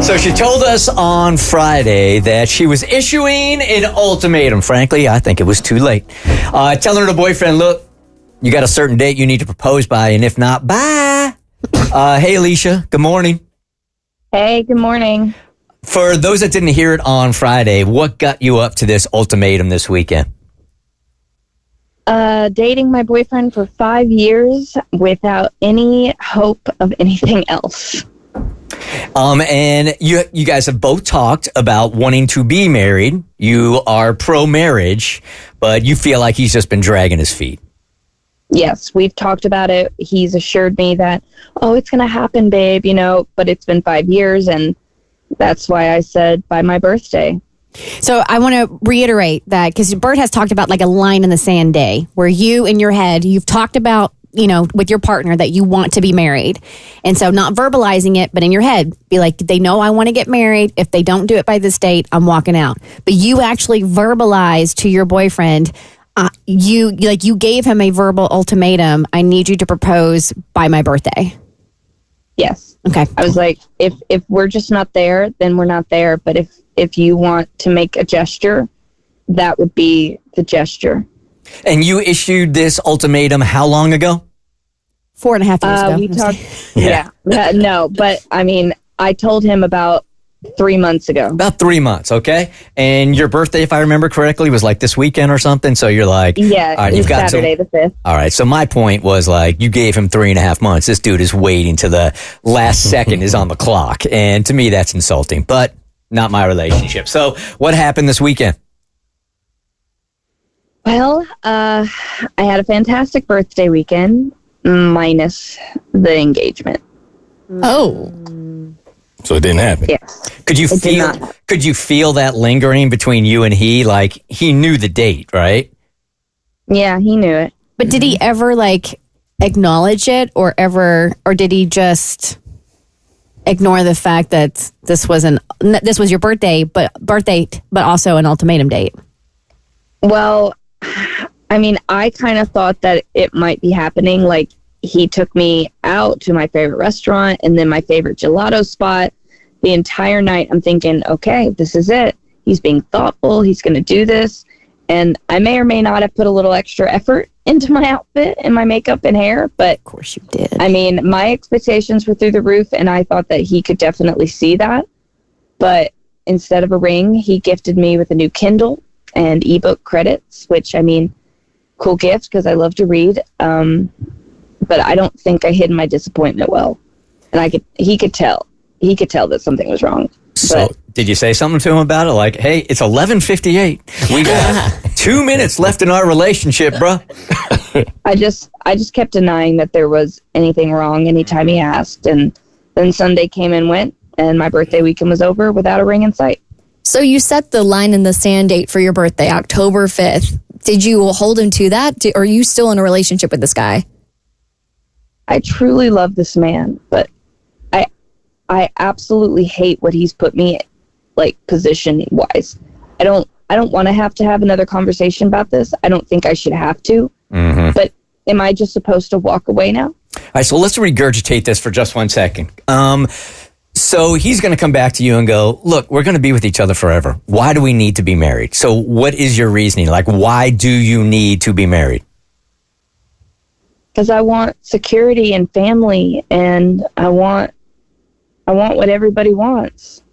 So she told us on Friday that she was issuing an ultimatum. Frankly, I think it was too late. Telling her boyfriend, look, you got a certain date you need to propose by, and if not, bye. Hey, Alicia, good morning. Hey, good morning. For those that didn't hear it on Friday, what got you up to this ultimatum this weekend? Dating my boyfriend for 5 years without any hope of anything else. And you guys have both talked about wanting to be married. You are pro-marriage, but you feel like he's just been dragging his feet. Yes, we've talked about it. He's assured me that, it's going to happen, babe, but it's been 5 years, and that's why I said by my birthday. So I want to reiterate that because Bert has talked about like a line in the sand day where you in your head, you've talked about, with your partner that you want to be married. And so not verbalizing it, but in your head, be like, they know I want to get married. If they don't do it by this date, I'm walking out. But you actually verbalized to your boyfriend, you gave him a verbal ultimatum. I need you to propose by my birthday. Yes. Okay. I was like, if we're just not there, then we're not there. But if you want to make a gesture, that would be the gesture. And you issued this ultimatum how long ago? 4.5 years ago. We talked. No, but I mean, I told him about 3 months ago. About 3 months, okay? And your birthday, if I remember correctly, was like this weekend or something. So you're like, yeah, all right, you've got Saturday the 5th. All right. So my point was like, you gave him 3.5 months. This dude is waiting to the last second is on the clock. And to me, that's insulting, but not my relationship. So what happened this weekend? Well, I had a fantastic birthday weekend, minus the engagement. Oh. So it didn't happen. Yes. Could you feel that lingering between you and he? Like he knew the date, right? Yeah, he knew it. But did he ever acknowledge it or did he just ignore the fact that this was your birthday, but also an ultimatum date? Well, I mean, I kind of thought that it might be happening. Like, he took me out to my favorite restaurant and then my favorite gelato spot. The entire night, I'm thinking, okay, this is it. He's being thoughtful. He's going to do this. And I may or may not have put a little extra effort into my outfit and my makeup and hair. But of course you did. I mean, my expectations were through the roof, and I thought that he could definitely see that. But instead of a ring, he gifted me with a new Kindle and ebook credits, which, I mean, cool gift because I love to read. But I don't think I hid my disappointment well. And he could tell. He could tell that something was wrong. So did you say something to him about it? Like, hey, it's 11:58. We got 2 minutes left in our relationship, bro. I just kept denying that there was anything wrong anytime he asked. And then Sunday came and went, and my birthday weekend was over without a ring in sight. So you set the line in the sand date for your birthday, October 5th. Did you hold him to that? Or are you still in a relationship with this guy? I truly love this man, but I absolutely hate what he's put me, position wise. I don't want to have another conversation about this. I don't think I should have to. Mm-hmm. But am I just supposed to walk away now? All right, so let's regurgitate this for just 1 second. So he's going to come back to you and go, look, we're going to be with each other forever. Why do we need to be married? So what is your reasoning? Why do you need to be married? Because I want security and family, and I want what everybody wants.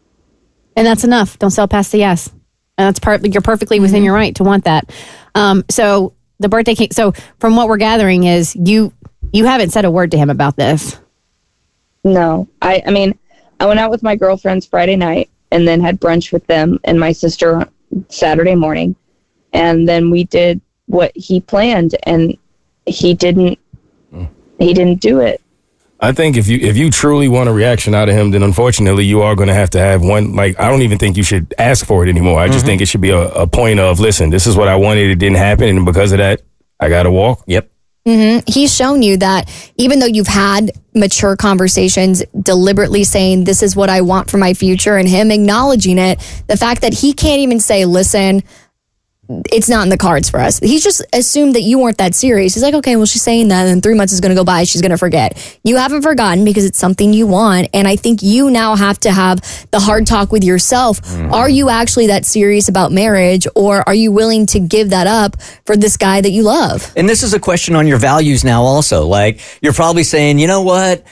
And that's enough. Don't sell past the yes. And that's you're perfectly within your right to want that. So the birthday cake. So from what we're gathering is you haven't said a word to him about this. No, I mean, I went out with my girlfriends Friday night and then had brunch with them and my sister Saturday morning. And then we did what he planned, and he didn't do it. I think if you truly want a reaction out of him, then unfortunately you are going to have one. I don't even think you should ask for it anymore. I just think it should be a point of, listen, this is what I wanted. It didn't happen. And because of that, I got to walk. Yep. Mm-hmm. He's shown you that even though you've had mature conversations deliberately saying, this is what I want for my future, and him acknowledging it, the fact that he can't even say, listen, it's not in the cards for us. He's just assumed that you weren't that serious. He's like, okay, well, she's saying that, and 3 months is going to go by. She's going to forget. You haven't forgotten because it's something you want. And I think you now have to have the hard talk with yourself. Are you actually that serious about marriage, or are you willing to give that up for this guy that you love? And this is a question on your values now also. Like, you're probably saying, you know what?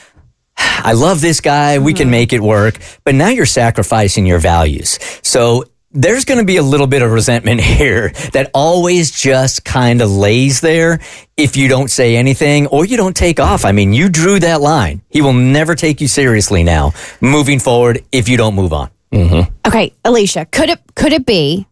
I love this guy. We can make it work. But now you're sacrificing your values. So there's going to be a little bit of resentment here that always just kind of lays there if you don't say anything or you don't take off. I mean, you drew that line. He will never take you seriously now moving forward if you don't move on. Okay, Alicia, could it be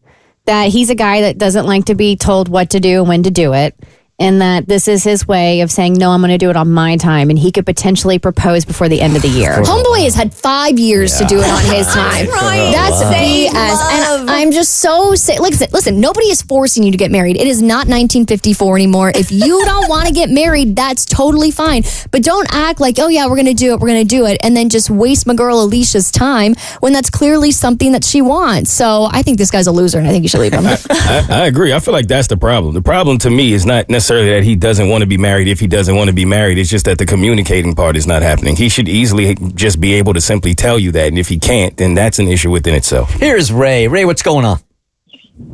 that he's a guy that doesn't like to be told what to do and when to do it, and that this is his way of saying, no, I'm going to do it on my time, and he could potentially propose before the end of the year? Homeboy has had 5 years to do it on his time. That's BS. And I'm just so sick. Listen, nobody is forcing you to get married. It is not 1954 anymore. If you don't want to get married, that's totally fine. But don't act like, oh yeah, we're going to do it, and then just waste my girl Alicia's time when that's clearly something that she wants. So I think this guy's a loser, and I think you should leave him. I agree. I feel like that's the problem. The problem to me is not necessarily that he doesn't want to be married if he doesn't want to be married. It's just that the communicating part is not happening. He should easily just be able to simply tell you that. And if he can't, then that's an issue within itself. Here's Ray. Ray, what's going on?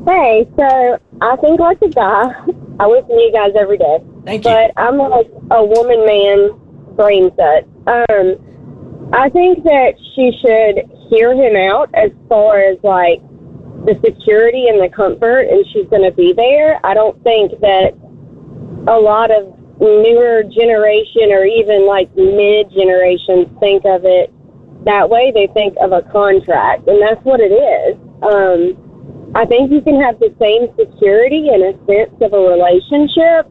Hey, so I think like a guy, I listen to you guys every day. Thank you. But I'm like a woman-man brain set. I think that she should hear him out as far as like the security and the comfort, and she's going to be there. I don't think that a lot of newer generation or even like mid-generations think of it that way. They think of a contract, and that's what it is. I think you can have the same security and a sense of a relationship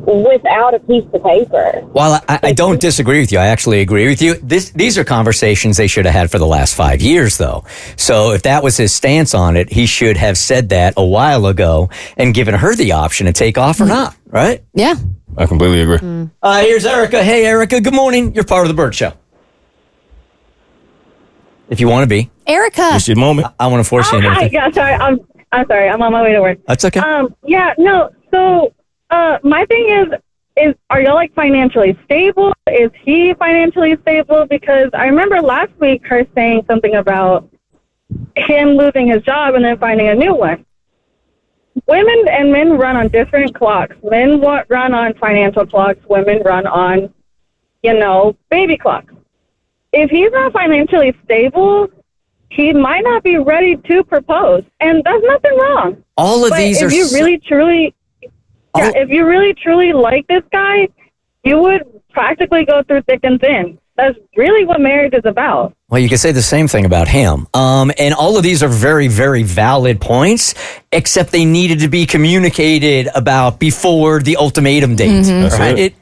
without a piece of paper. While I don't disagree with you, I actually agree with you. These are conversations they should have had for the last 5 years, though. So if that was his stance on it, he should have said that a while ago and given her the option to take off or not, right? Yeah. I completely agree. Here's Erica. Hey, Erica, good morning. You're part of the Bert Show. If you want to be. Erica. It's your moment. I want to force you into anything. Yeah, sorry. I'm sorry. I'm on my way to work. That's okay. So my thing is are y'all like financially stable? Is he financially stable? Because I remember last week her saying something about him losing his job and then finding a new one. Women and men run on different clocks. Men run on financial clocks. Women run on, baby clocks. If he's not financially stable, he might not be ready to propose, and that's nothing wrong. All of these are. If you really truly like this guy, you would practically go through thick and thin. That's really what marriage is about. Well, you could say the same thing about him. And all of these are very, very valid points, except they needed to be communicated about before the ultimatum date. Right?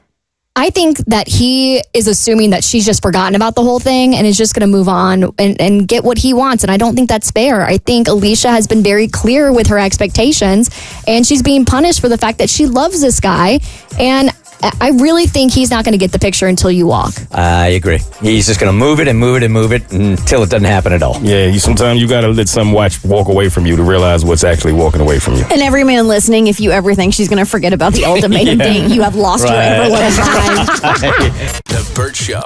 I think that he is assuming that she's just forgotten about the whole thing and is just going to move on and get what he wants. And I don't think that's fair. I think Alicia has been very clear with her expectations, and she's being punished for the fact that she loves this guy. And I really think he's not going to get the picture until you walk. I agree. He's just going to move it and move it and move it until it doesn't happen at all. Yeah, sometimes you got to let some walk away from you to realize what's actually walking away from you. And every man listening, if you ever think she's going to forget about the ultimatum date, you have lost your ever-loving mind. The Bert Show.